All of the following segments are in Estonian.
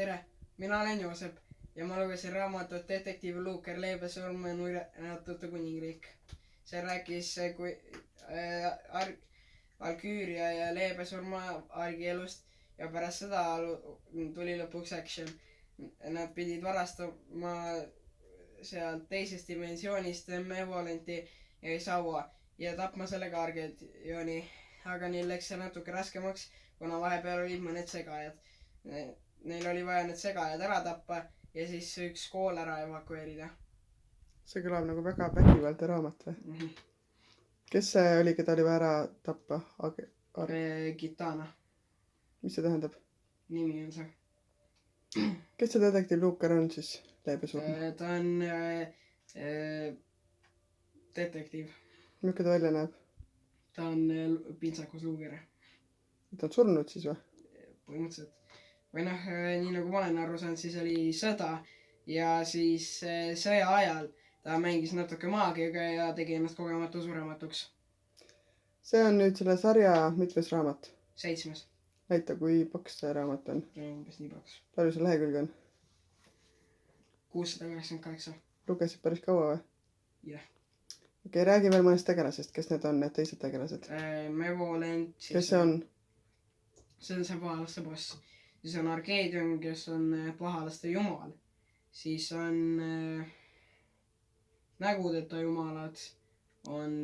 tere, mina olen Joosep ja ma lugesin raamatut Detektiiv Luuker Leebesurma nurinatute kuningriik. See rääkis Valküüria ja Leebesurma argielust ja pärast seda tuli lõpuks action. Nad pidid varastama sealt teisest dimensioonist Mevolenti saua ja tapma sellega Argedioni, aga neil läks see natuke raskemaks, kuna vahepeal olid mõned segajad. Neil oli vaja need segajad ära tappa ja siis üks kool ära evakueerida. See kõlab nagu väga vägivaldne raamat või? Kes see oli, keda oli vaja ära tappa? Gitana. Mis see tähendab? Nimi on see. Kes see detektiiv Luuker on siis? Leebesurma? Ta on detektiiv. Milline ta välja näeb? Ta on pintsakus luugere. Ta on surnud siis või? Põhimõtteliselt. Või nii nagu ma olen aru saanud, siis oli sõda ja siis sõja ajal ta mängis natuke maagiaga ja tegi ennast kogemata surematuks. See on nüüd selle sarja mitmes raamat? 7. Näita, kui paks see raamat on. Umbes nii paks. Palju see lehekülg on? 688. Lugesid päris kaua või? Jah. Okei, räägi veel mõnest tegelasest. Kes need on, need teised tegelased? Mevolent. Kes see on? See on see pahalaste boss. Siis on Argedion, kes on pahalaste jumal. Siis on nägudeta jumalad. On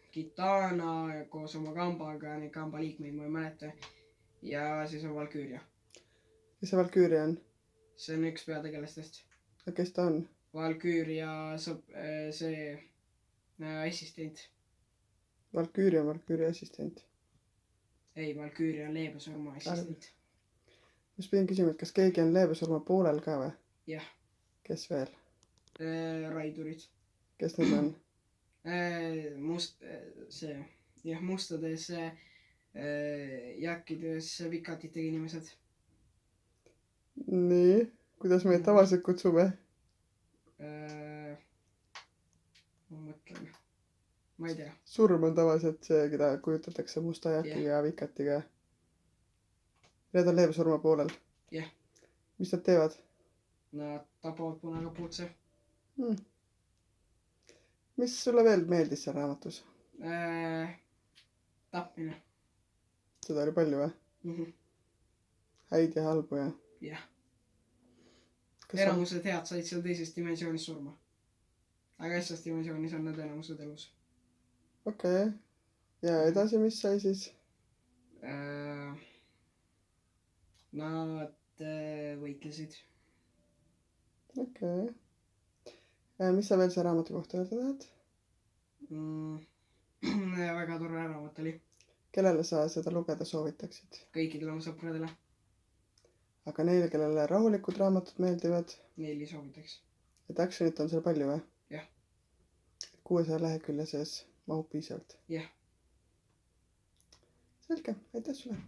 Gitana koos oma kambaga, neid kamba liikmeid ma ei mäleta. Ja siis on Valküüria. Kes see Valküüria on? See on üks peategelastest. Kes ta on? Valküüria see assistent. Valküüria on Valküüria assistent. Ei, Valküüria on Leebesurma assistent. Mis pidin küsima, et kas keegi on Leebesurma poolel ka või? Jah. Kes veel? Raidurid. Kes need on? Mustades jakkides vikatitega inimesed. Nii, kuidas me tavaliselt kutsume? Ma mõtlen. Ma ei tea. Surm on tavaliselt see, keda kujutatakse musta jakiga ja vikatiga. Need on Leebesurma poolel? Jah. Mis nad teevad? Nad tapavad punakapuutse. Mis sulle veel meeldis seal raamatus? Tapmine. Seda oli palju või? Häid ja halbu ja? Jah. Enamused head said seal teises dimensioonis surma. Aga esimestes dimensioonis on nad enamused elus. Okei. Ja edasi, mis sai siis? Nad võitlesid. Okei. Mis sa veel see raamatu kohta öelda tahad? Väga tore raamat oli. Kellele sa seda lugeda soovitaksid? Kõikidele oma sõpradele. Aga neile, kellele rahulikud raamatud meeldivad? Neile soovitaks. Et actionit on seal palju või? Jah. 600 lehekülje sees mahub piisavalt? Jah. Selge, aitäh sulle!